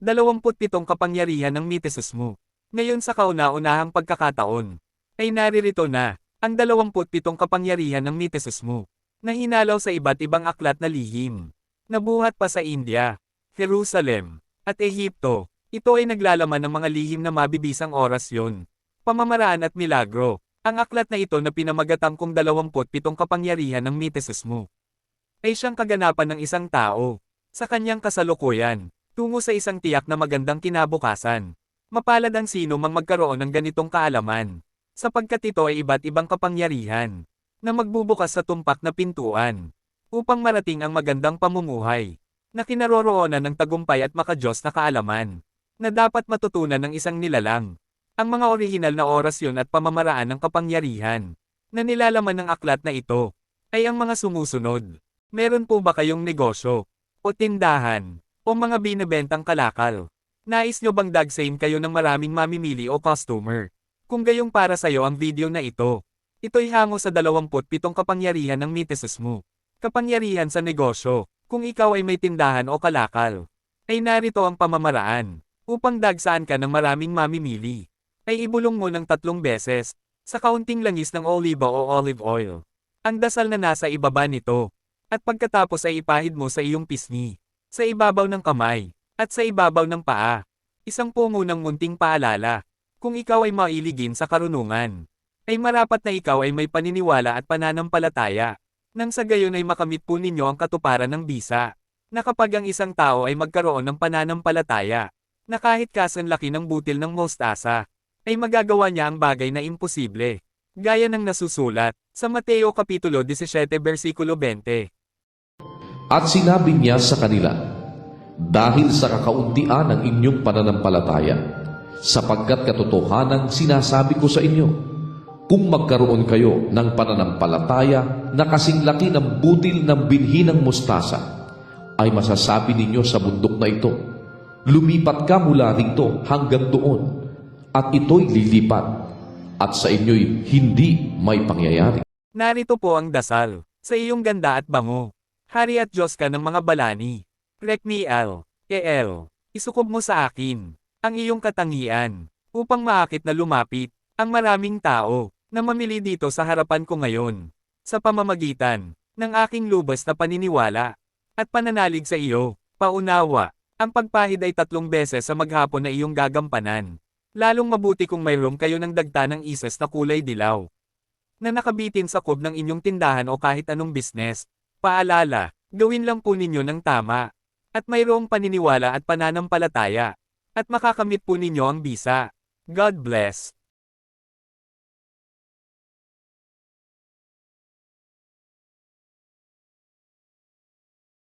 27 kapangyarihan ng Mistesmo. Ngayon sa kauna-unahang pagkakataon, ay naririto na, ang 27 kapangyarihan ng Mistesmo, na hinalaw sa iba't ibang aklat na lihim. Nabuhat pa sa India, Jerusalem, at Ehipto. Ito ay naglalaman ng mga lihim na mabibisang orasyon, pamamaraan at milagro. Ang aklat na ito na pinamagatang kong 27 kapangyarihan ng Mistesmo ay siyang kaganapan ng isang tao sa kanyang kasalukuyan, tungo sa isang tiyak na magandang kinabukasan. Mapalad ang sino mang magkaroon ng ganitong kaalaman, sapagkat ito ay iba't ibang kapangyarihan na magbubukas sa tumpak na pintuan upang marating ang magandang pamumuhay na kinaroroonan ng tagumpay at makadiyos na kaalaman na dapat matutunan ng isang nilalang. Ang mga orihinal na orasyon at pamamaraan ng kapangyarihan na nilalaman ng aklat na ito ay ang mga sumusunod. Meron po ba kayong negosyo o tindahan o mga binebentang kalakal? Nais nyo bang dagsain kayo ng maraming mamimili o customer? Kung gayong para sa'yo ang video na ito, ito'y hango sa 27 kapangyarihan ng Mistesmo. Kapangyarihan sa negosyo. Kung ikaw ay may tindahan o kalakal, ay narito ang pamamaraan upang dagsaan ka ng maraming mamimili. Ay ibulong mo ng 3 beses sa kaunting langis ng oliba o olive oil ang dasal na nasa ibaba nito, at pagkatapos ay ipahid mo sa iyong pisngi, sa ibabaw ng kamay, at sa ibabaw ng paa. Isang pungo ng munting paalala. Kung ikaw ay mailigin sa karunungan, ay marapat na ikaw ay may paniniwala at pananampalataya, nang sa gayon ay makamit po ninyo ang katuparan ng bisa, na kapag ang isang tao ay magkaroon ng pananampalataya, na kahit kasanlaki ng butil ng mostasa, ay magagawa niya ang bagay na imposible. Gaya ng nasusulat sa Mateo Kapitulo 17 versikulo 20. At sinabi niya sa kanila, dahil sa kakauntian ng inyong pananampalataya, sapagkat katotohanan sinasabi ko sa inyo, kung magkaroon kayo ng pananampalataya na kasing laki ng butil ng binhi ng mustasa, ay masasabi ninyo sa bundok na ito, lumipat ka mula rito hanggang doon, at ito'y lilipat, at sa inyo'y hindi may pangyayari. Narito po ang dasal, sa iyong ganda at bango. Hari at Diyos ka ng mga balani. Rekniel, isukob mo sa akin ang iyong katangian, upang maakit na lumapit ang maraming tao na mamili dito sa harapan ko ngayon, sa pamamagitan ng aking lubos na paniniwala at pananalig sa iyo. Paunawa, ang pagpahid ay 3 beses sa maghapon na iyong gagampanan. Lalong mabuti kung mayroong kayo ng dagta ng isas na kulay dilaw na nakabitin sa kob ng inyong tindahan o kahit anong business. Paalala, gawin lang po ninyo ng tama, at mayroong paniniwala at pananampalataya, at makakamit po ninyo ang bisa. God bless.